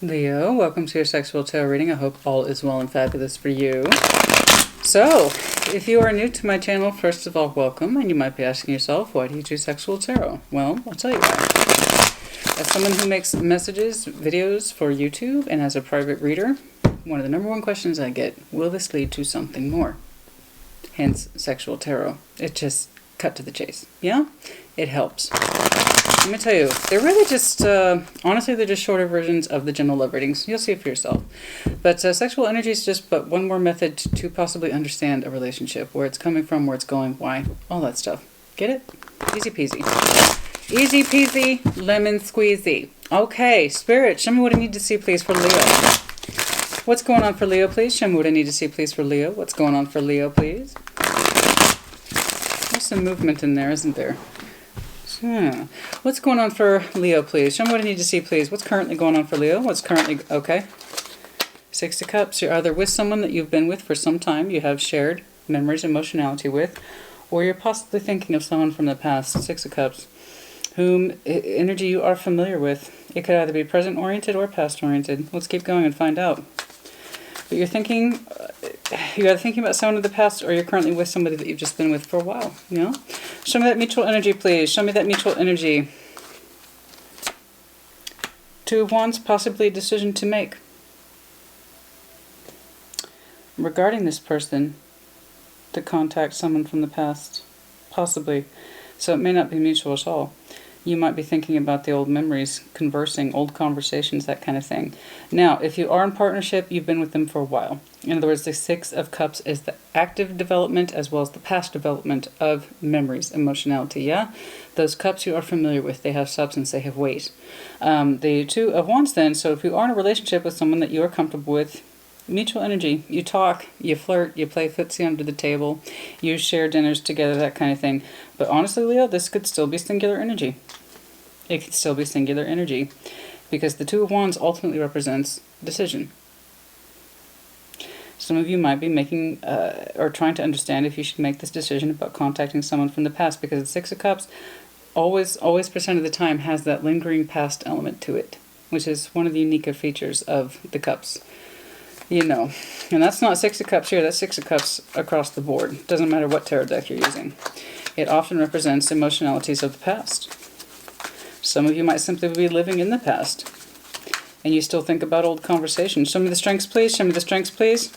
Leo, welcome to your sexual tarot reading. I hope all is well and fabulous for you. So, if you are new to my channel, first of all, welcome. And you might be asking yourself, why do you do sexual tarot? Well, I'll tell you why. As someone who makes messages, videos for YouTube, and as a private reader, one of the #1 questions I get, will this lead to something more? Hence, sexual tarot. It just cut to the chase. Yeah? It helps. Let me tell you, they're really just, honestly, they're just shorter versions of the general love readings. You'll see it for yourself. But sexual energy is just but one more method to possibly understand a relationship, where it's coming from, where it's going, why, all that stuff. Get it? Easy peasy. Easy peasy, lemon squeezy. Okay, Spirit, show me what I need to see, please, for Leo. What's going on for Leo, please? Show me what I need to see, please, for Leo. What's going on for Leo, please? There's some movement in there, isn't there? What's going on for Leo, please? Show me what I need to see, please. What's currently going on for Leo? What's currently... Okay. 6 of Cups. You're either with someone that you've been with for some time, you have shared memories, emotionality with, or you're possibly thinking of someone from the past. 6 of Cups. Whom energy you are familiar with. It could either be present-oriented or past-oriented. Let's keep going and find out. But you're thinking... You're either thinking about someone of the past, or you're currently with somebody that you've just been with for a while, you know? Show me that mutual energy, please. Show me that mutual energy. 2 of Wands, possibly a decision to make. Regarding this person, to contact someone from the past. Possibly. So it may not be mutual at all. You might be thinking about the old memories, conversing, old conversations, that kind of thing. Now, if you are in partnership, you've been with them for a while. In other words, the 6 of Cups is the active development as well as the past development of memories, emotionality, yeah? Those cups you are familiar with, they have substance, they have weight. The 2 of Wands then, so if you are in a relationship with someone that you are comfortable with, mutual energy, you talk, you flirt, you play footsie under the table, you share dinners together, that kind of thing. But honestly, Leo, this could still be singular energy. It could still be singular energy. Because the 2 of Wands ultimately represents decision. Some of you might be making, or trying to understand if you should make this decision about contacting someone from the past, because the 6 of Cups always percent of the time has that lingering past element to it, which is one of the unique features of the Cups. You know, and that's not 6 of Cups here, that's 6 of Cups across the board. Doesn't matter what tarot deck you're using. It often represents emotionalities of the past. Some of you might simply be living in the past, and you still think about old conversations. Show me the strengths, please. Show me the strengths, please.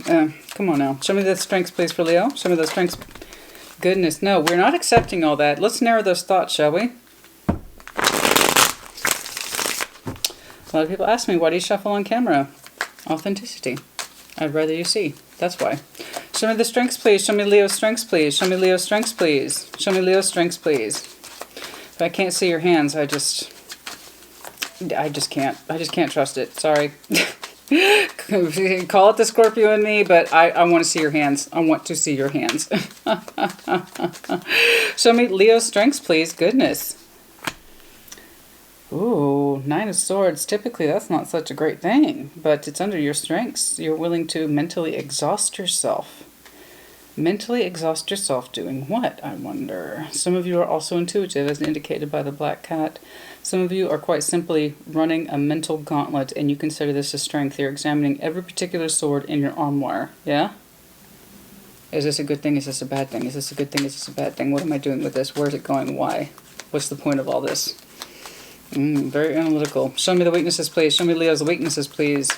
Come on now. Show me the strengths, please, for Leo. Show me those strengths. Goodness, no, we're not accepting all that. Let's narrow those thoughts, shall we? A lot of people ask me, why do you shuffle on camera? Authenticity. I'd rather you see. That's why. Show me the strengths, please. Show me Leo's strengths, please. Show me Leo's strengths, please. Show me Leo's strengths, please. If I can't see your hands, I just can't. I just can't trust it. Sorry. Call it the Scorpio in me, but I want to see your hands. I want to see your hands. Show me Leo's strengths, please. Goodness. Ooh, 9 of Swords. Typically, that's not such a great thing, but it's under your strengths. You're willing to mentally exhaust yourself. Mentally exhaust yourself doing what, I wonder? Some of you are also intuitive, as indicated by the black cat. Some of you are quite simply running a mental gauntlet, and you consider this a strength. You're examining every particular sword in your armoire, yeah? Is this a good thing? Is this a bad thing? Is this a good thing? Is this a bad thing? What am I doing with this? Where's it going? Why? What's the point of all this? Very analytical. Show me the weaknesses, please. Show me Leo's weaknesses, please.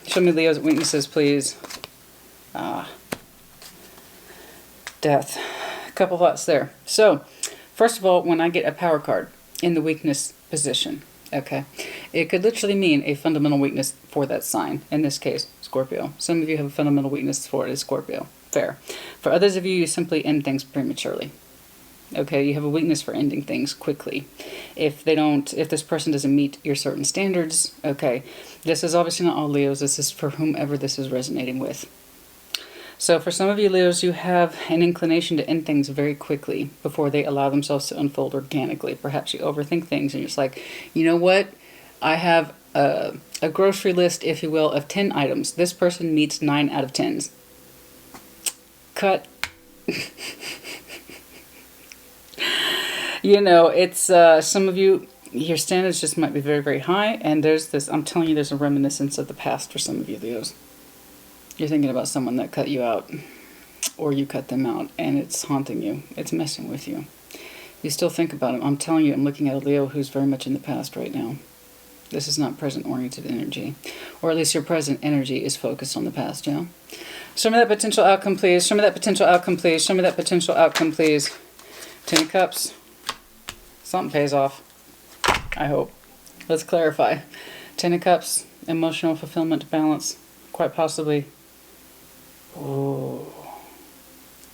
Show me Leo's weaknesses, please. Death. A couple thoughts there. So, first of all, when I get a power card in the weakness position, okay, it could literally mean a fundamental weakness for that sign. In this case, Scorpio. Some of you have a fundamental weakness for it as Scorpio. Fair. For others of you, you simply end things prematurely. Okay, you have a weakness for ending things quickly. If this person doesn't meet your certain standards, okay, this is obviously not all Leos, this is for whomever this is resonating with. So for some of you Leos, you have an inclination to end things very quickly before they allow themselves to unfold organically. Perhaps you overthink things and you're just like, you know what, I have a grocery list, if you will, of 10 items. This person meets 9 out of 10s. Cut. You know, it's some of you your standards just might be very, very high, and there's this, I'm telling you, there's a reminiscence of the past for some of you, Leos. You're thinking about someone that cut you out, or you cut them out, and it's haunting you. It's messing with you. You still think about them. I'm telling you, I'm looking at a Leo who's very much in the past right now. This is not present-oriented energy. Or at least your present energy is focused on the past, yeah? Show me that potential outcome, please. Show me that potential outcome, please. Show me that potential outcome, please. Ten of Cups. Something pays off. I hope. Let's clarify. Ten of Cups. Emotional fulfillment, balance. Quite possibly. Ooh.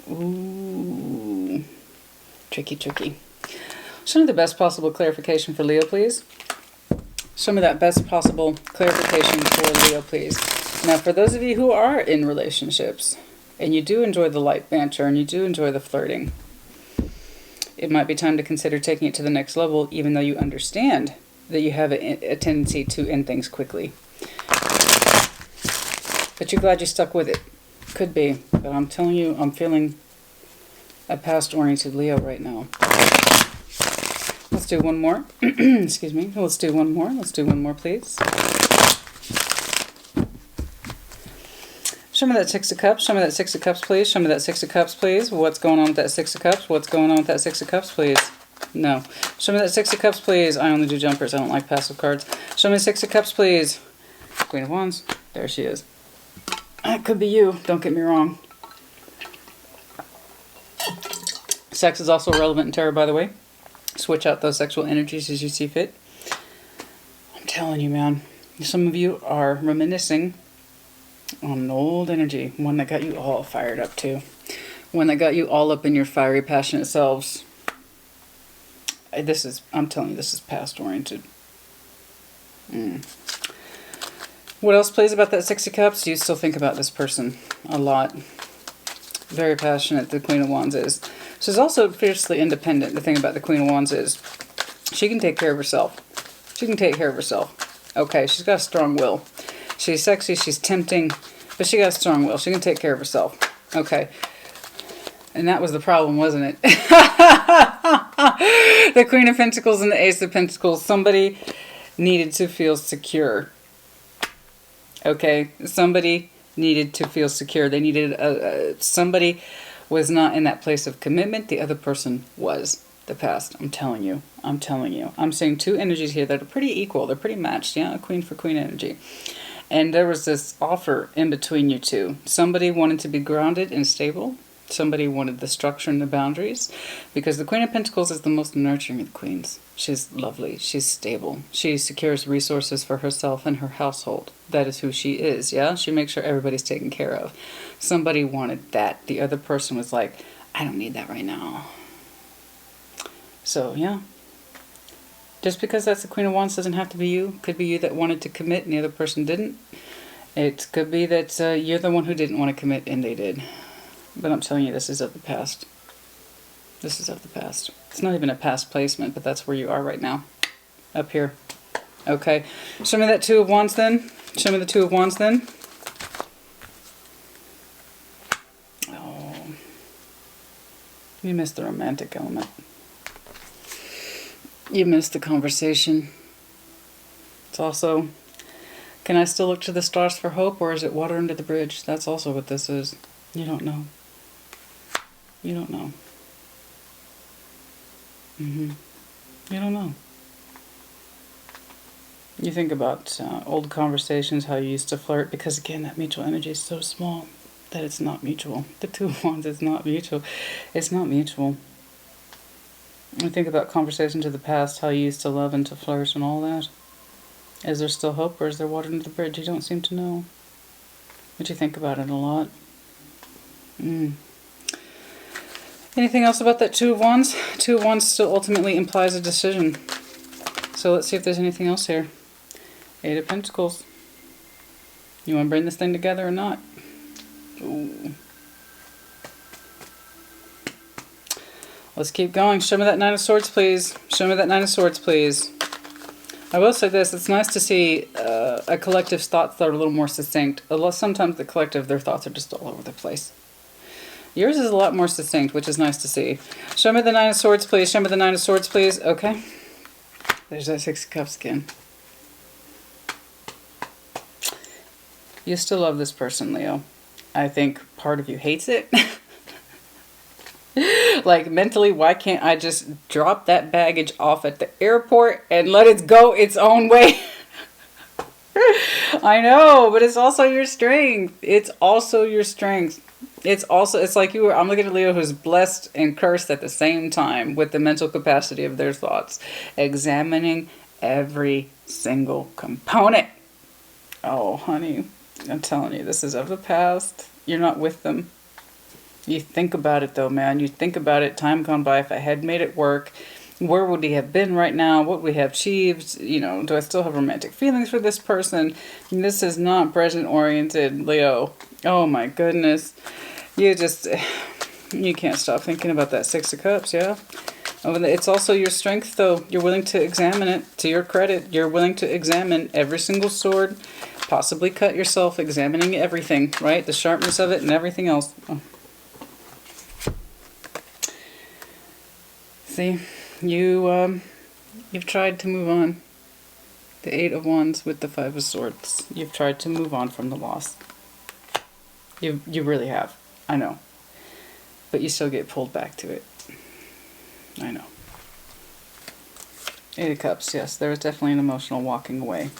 Ooh. Tricky, tricky. Show me the best possible clarification for Leo, please. Show me that best possible clarification for Leo, please. Now, for those of you who are in relationships, and you do enjoy the light banter, and you do enjoy the flirting, it might be time to consider taking it to the next level, even though you understand that you have a tendency to end things quickly. But you're glad you stuck with it. Could be, but I'm telling you, I'm feeling a past-oriented Leo right now. Let's do one more. Excuse me. Let's do one more. Let's do one more, please. Show me that Six of Cups. Show me that Six of Cups, please. Show me that Six of Cups, please. What's going on with that Six of Cups? What's going on with that Six of Cups, please? No. Show me that Six of Cups, please. I only do jumpers. I don't like passive cards. Show me the Six of Cups, please. Queen of Wands. There she is. That could be you. Don't get me wrong. Sex is also relevant in tarot, by the way. Switch out those sexual energies as you see fit. I'm telling you, man. Some of you are reminiscing on an old energy. One that got you all fired up, too. One that got you all up in your fiery, passionate selves. I'm telling you, this is past-oriented. What else plays about that Six of Cups? You still think about this person a lot. Very passionate, the Queen of Wands is. She's also fiercely independent. The thing about the Queen of Wands is she can take care of herself. She can take care of herself. Okay, she's got a strong will. She's sexy, she's tempting, but she got a strong will. She can take care of herself. Okay. And that was the problem, wasn't it? The Queen of Pentacles and the Ace of Pentacles. Somebody needed to feel secure. Okay? Somebody needed to feel secure. They needed somebody was not in that place of commitment. The other person was. The past. I'm telling you. I'm telling you. I'm seeing two energies here that are pretty equal. They're pretty matched. Yeah, Queen for Queen energy. And there was this offer in between you two. Somebody wanted to be grounded and stable. Somebody wanted the structure and the boundaries. Because the Queen of Pentacles is the most nurturing of the queens. She's lovely. She's stable. She secures resources for herself and her household. That is who she is, yeah? She makes sure everybody's taken care of. Somebody wanted that. The other person was like, I don't need that right now. So, yeah. Just because that's the Queen of Wands doesn't have to be you. Could be you that wanted to commit and the other person didn't. It could be that you're the one who didn't want to commit and they did. But I'm telling you, this is of the past. This is of the past. It's not even a past placement, but that's where you are right now. Up here. Okay. Show me that Two of Wands then. Show me the Two of Wands then. Oh. You missed the romantic element. You missed the conversation. It's also, can I still look to the stars for hope, or is it water under the bridge? That's also what this is. You don't know. You don't know. You don't know. You think about old conversations, how you used to flirt, because again, that mutual energy is so small that it's not mutual. The Two of Wands is not mutual. It's not mutual. You think about conversations of the past, how you used to love and to flirt and all that. Is there still hope, or is there water under the bridge? You don't seem to know. But you think about it a lot. Anything else about that Two of Wands? Two of Wands still ultimately implies a decision. So let's see if there's anything else here. Eight of Pentacles. You want to bring this thing together or not? Ooh. Let's keep going. Show me that Nine of Swords, please. Show me that Nine of Swords, please. I will say this. It's nice to see a collective's thoughts that are a little more succinct. Sometimes the collective, their thoughts are just all over the place. Yours is a lot more succinct, which is nice to see. Show me the Nine of Swords, please. Show me the Nine of Swords, please. Okay. There's that Six of Cups again. You still love this person, Leo. I think part of you hates it. Like, mentally, why can't I just drop that baggage off at the airport and let it go its own way? I know, but it's also your strength. It's also your strength. It's like you were, I'm looking at Leo who's blessed and cursed at the same time with the mental capacity of their thoughts. Examining every single component. Oh, honey, I'm telling you, this is of the past. You're not with them. You think about it though, man. You think about it, time gone by. If I had made it work, where would we have been right now? What would we have achieved? You know, do I still have romantic feelings for this person? And this is not present-oriented, Leo. Oh my goodness. You can't stop thinking about that Six of Cups, yeah? Oh, it's also your strength, though. You're willing to examine it, to your credit. You're willing to examine every single sword, possibly cut yourself, examining everything, right? The sharpness of it and everything else. Oh. See, you've tried to move on. The Eight of Wands with the Five of Swords. You've tried to move on from the loss. You really have. I know. But you still get pulled back to it. I know. Eight of Cups, yes. There was definitely an emotional walking away.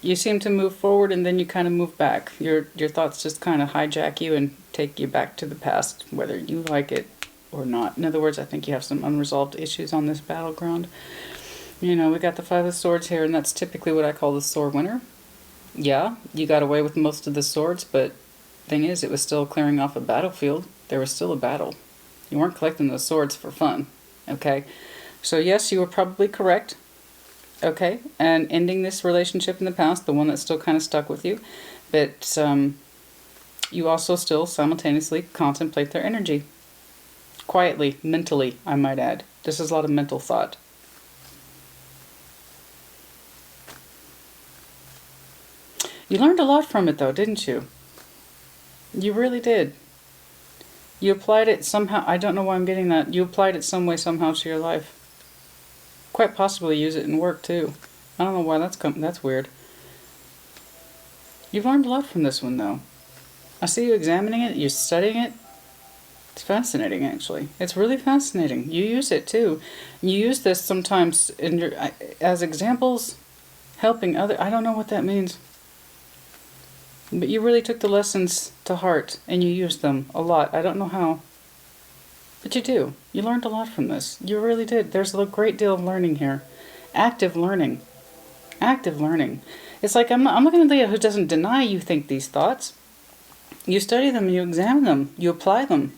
You seem to move forward and then you kind of move back. Your thoughts just kind of hijack you and take you back to the past, whether you like it or not. In other words, I think you have some unresolved issues on this battleground. You know, we got the Five of Swords here, and that's typically what I call the sore winner. Yeah, you got away with most of the swords, but thing is, it was still clearing off a battlefield. There was still a battle. You weren't collecting those swords for fun, okay? So yes, you were probably correct. Okay, and ending this relationship in the past, the one that's still kind of stuck with you, but you also still simultaneously contemplate their energy. Quietly, mentally, I might add. This is a lot of mental thought. You learned a lot from it though, didn't you? You really did. You applied it somehow. I don't know why I'm getting that. You applied it some way, somehow to your life. Quite possibly use it in work too. I don't know why that's weird. You've learned a lot from this one though. I see you examining it, you're studying it. It's fascinating actually. It's really fascinating. You use it too. You use this sometimes in your as examples, helping other. I don't know what that means. But you really took the lessons to heart and you used them a lot. I don't know how. But you do. You learned a lot from this. You really did. There's a great deal of learning here. Active learning. Active learning. It's like I'm looking at Leo who doesn't deny you think these thoughts. You study them, you examine them, you apply them.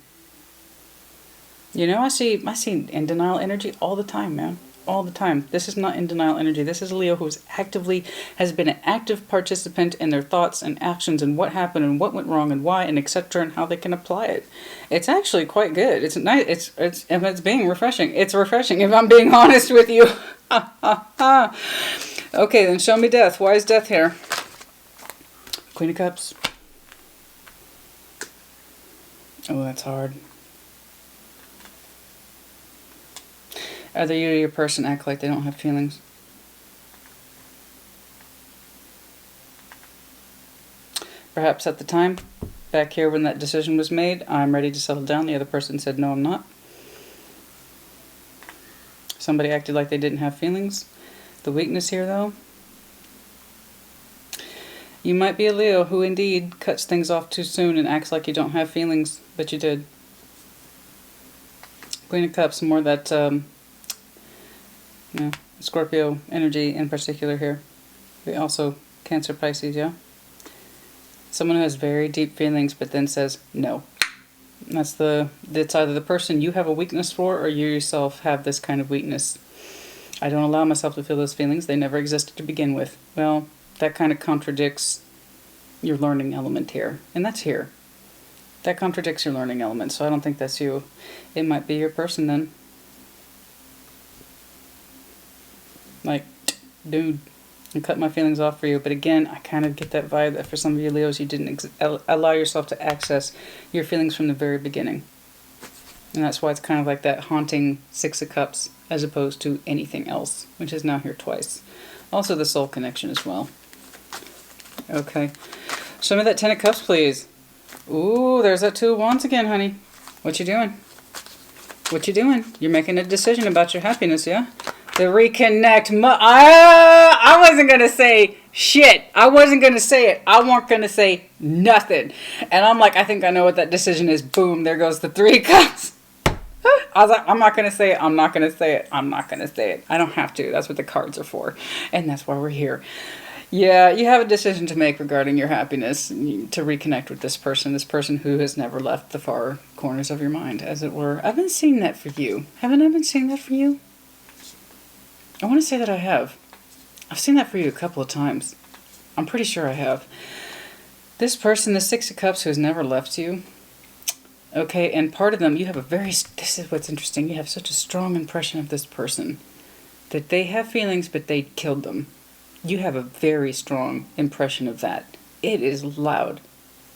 You know, I see in denial energy all the time, man. All the time. This is not in denial energy. This is Leo who has been an active participant in their thoughts and actions and what happened and what went wrong and why and etc. and how they can apply it. It's actually quite good. It's nice. It's being refreshing. It's refreshing if I'm being honest with you. Okay, then show me death. Why is death here? Queen of Cups. Oh, that's hard. Either you or your person act like they don't have feelings. Perhaps at the time, back here when that decision was made, I'm ready to settle down. The other person said, no, I'm not. Somebody acted like they didn't have feelings. The weakness here, though, you might be a Leo who indeed cuts things off too soon and acts like you don't have feelings, but you did. Queen of Cups, more that Scorpio energy in particular here. Also Cancer, Pisces, yeah? Someone who has very deep feelings but then says no. It's either the person you have a weakness for or you yourself have this kind of weakness. I don't allow myself to feel those feelings. They never existed to begin with. Well, that kind of contradicts your learning element here. And that's here. That contradicts your learning element, so I don't think that's you. It might be your person then. Like, dude, I cut my feelings off for you. But again, I kind of get that vibe that for some of you Leos, you didn't allow yourself to access your feelings from the very beginning. And that's why it's kind of like that haunting Six of Cups as opposed to anything else, which is now here twice. Also the soul connection as well. Okay. Show me that Ten of Cups, please. Ooh, there's that Two of Wands again, honey. What you doing? What you doing? You're making a decision about your happiness, yeah? The reconnect. I wasn't going to say shit. I wasn't going to say it. I weren't going to say nothing. And I'm like, I think I know what that decision is. Boom, there goes the Three of Cups. I was like, I'm not going to say it. I'm not going to say it. I'm not going to say it. I don't have to. That's what the cards are for. And that's why we're here. Yeah, you have a decision to make regarding your happiness, to reconnect with this person who has never left the far corners of your mind, as it were. I've been seeing that for you. Haven't I been seeing that for you? I want to say that I have. I've seen that for you a couple of times. I'm pretty sure I have. This person, the Six of Cups, who has never left you. Okay, and part of them, you have a very, this is what's interesting, you have such a strong impression of this person. That they have feelings, but they killed them. You have a very strong impression of that. It is loud.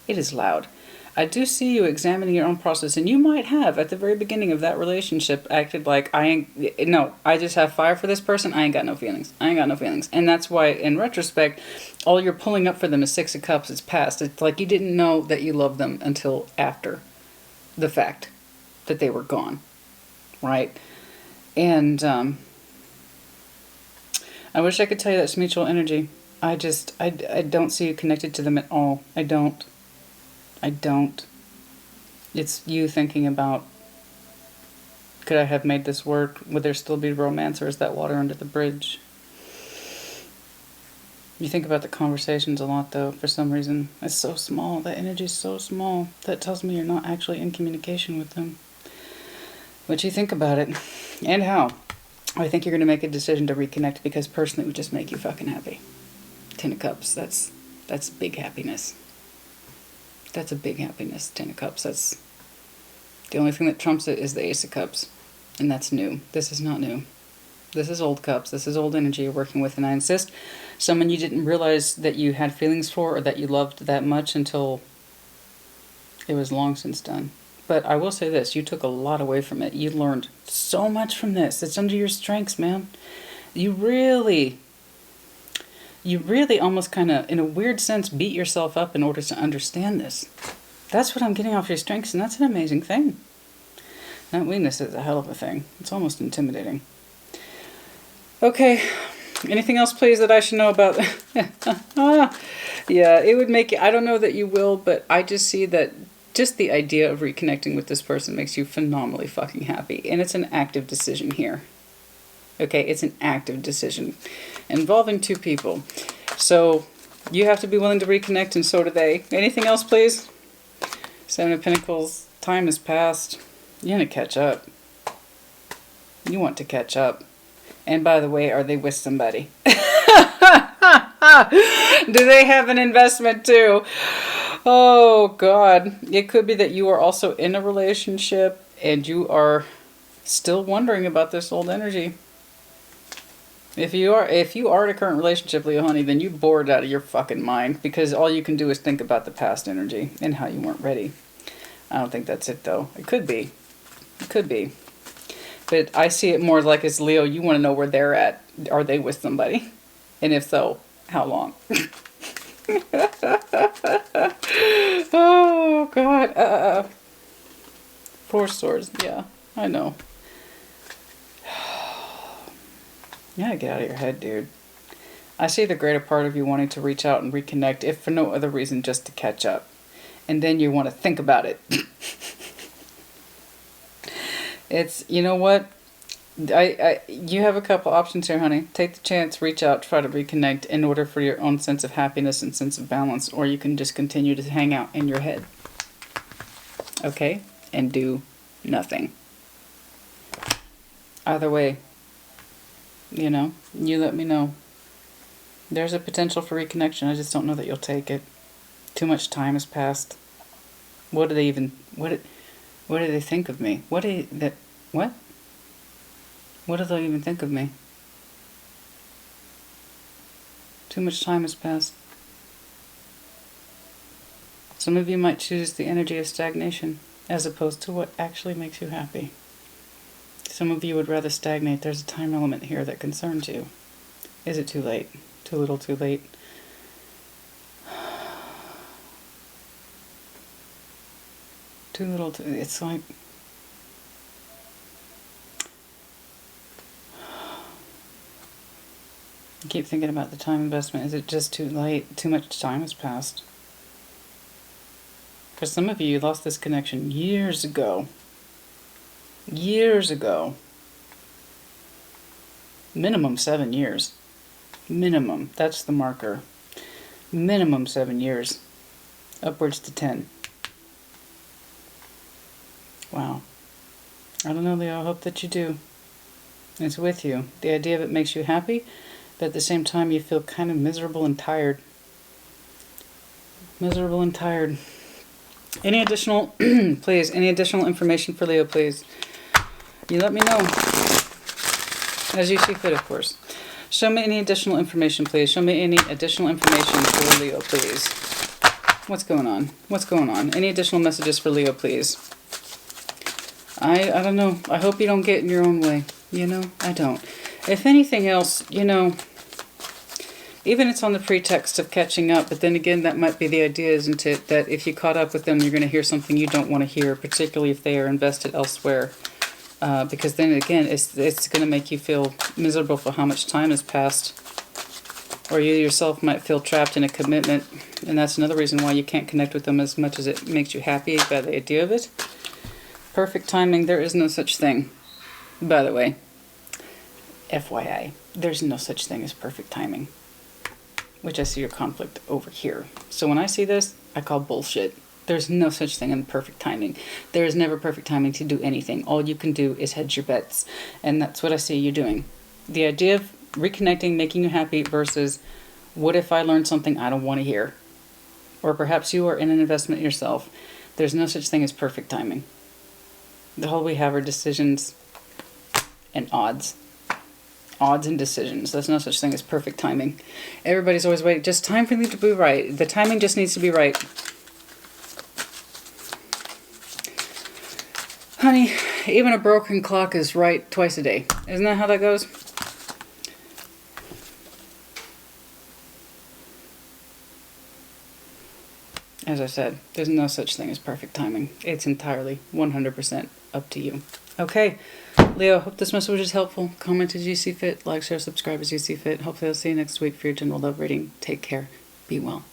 It is loud. I do see you examining your own process, and you might have, at the very beginning of that relationship, acted like, I just have fire for this person, I ain't got no feelings. I ain't got no feelings. And that's why, in retrospect, all you're pulling up for them is Six of Cups, it's past. It's like you didn't know that you loved them until after the fact that they were gone. Right? And, I wish I could tell you that's mutual energy. I don't see you connected to them at all. I don't. It's you thinking about, could I have made this work? Would there still be romance, or is that water under the bridge? You think about the conversations a lot, though, for some reason. It's so small. That energy is so small. That tells me you're not actually in communication with them. What you think about it, and how. I think you're going to make a decision to reconnect because personally it would just make you fucking happy. Ten of Cups, that's big happiness. That's a big happiness, Ten of Cups. That's the only thing that trumps it is the Ace of Cups. And that's new. This is not new. This is old cups. This is old energy you're working with. And I insist, someone you didn't realize that you had feelings for or that you loved that much until it was long since done. But I will say this, you took a lot away from it. You learned so much from this. It's under your strengths, man. You really almost kind of, in a weird sense, beat yourself up in order to understand this. That's what I'm getting off your strengths, and that's an amazing thing. That weakness is a hell of a thing. It's almost intimidating. Okay, anything else, please, that I should know about? Yeah, it would make you, I don't know that you will, but I just see that just the idea of reconnecting with this person makes you phenomenally fucking happy. And it's an active decision here. Okay, it's an active decision involving two people. So you have to be willing to reconnect, and so do they. Anything else, please? Seven of Pentacles. Time has passed. You're going to catch up. You want to catch up. And by the way, are they with somebody? Do they have an investment too? Oh, God. It could be that you are also in a relationship and you are still wondering about this old energy. If you are in a current relationship, Leo honey, then you're bored out of your fucking mind because all you can do is think about the past energy and how you weren't ready. I don't think that's it, though. It could be. It could be. But I see it more like as Leo, you want to know where they're at. Are they with somebody? And if so, how long? Oh, God. Four Swords. Yeah, I know. You gotta get out of your head, dude. I see the greater part of you wanting to reach out and reconnect, if for no other reason, just to catch up. And then you want to think about it. It's, you know what? You have a couple options here, honey. Take the chance, reach out, try to reconnect in order for your own sense of happiness and sense of balance, or you can just continue to hang out in your head. Okay? And do nothing. Either way, you know, you let me know. There's a potential for reconnection. I just don't know that you'll take it. Too much time has passed. What do they even, what do they think of me? What do they even think of me? Too much time has passed. Some of you might choose the energy of stagnation as opposed to what actually makes you happy. Some of you would rather stagnate. There's a time element here that concerns you. Is it too late? Too little, too late? Too little, too... It's like... I keep thinking about the time investment. Is it just too late? Too much time has passed. For some of you, you lost this connection years ago. Years ago. Minimum 7 years. Minimum. That's the marker. Minimum 7 years. Upwards to 10. Wow. I don't know, Leo. I hope that you do. It's with you. The idea of it makes you happy, but at the same time you feel kind of miserable and tired. Miserable and tired. Any additional, please, any additional information for Leo, please? You let me know. As you see fit, of course. Show me any additional information, please. Show me any additional information for Leo, please. What's going on? What's going on? Any additional messages for Leo, please? I don't know. I hope you don't get in your own way. You know, I don't. If anything else, you know, even it's on the pretext of catching up, but then again, that might be the idea, isn't it? That if you caught up with them, you're going to hear something you don't want to hear, particularly if they are invested elsewhere. Because then again, it's going to make you feel miserable for how much time has passed. Or you yourself might feel trapped in a commitment, and that's another reason why you can't connect with them as much as it makes you happy by the idea of it. Perfect timing, there is no such thing. By the way, FYI, there's no such thing as perfect timing. Which I see your conflict over here. So when I see this, I call bullshit. There's no such thing in perfect timing. There is never perfect timing to do anything. All you can do is hedge your bets. And that's what I see you doing. The idea of reconnecting, making you happy versus what if I learn something I don't want to hear? Or perhaps you are in an investment yourself. There's no such thing as perfect timing. All we have are decisions and odds. Odds and decisions. There's no such thing as perfect timing. Everybody's always waiting. Just time for me to be right. The timing just needs to be right. Honey, even a broken clock is right twice a day. Isn't that how that goes? As I said, there's no such thing as perfect timing. It's entirely 100% up to you. Okay, Leo, hope this message was helpful. Comment as you see fit. Like, share, subscribe as you see fit. Hopefully I'll see you next week for your general love reading. Take care. Be well.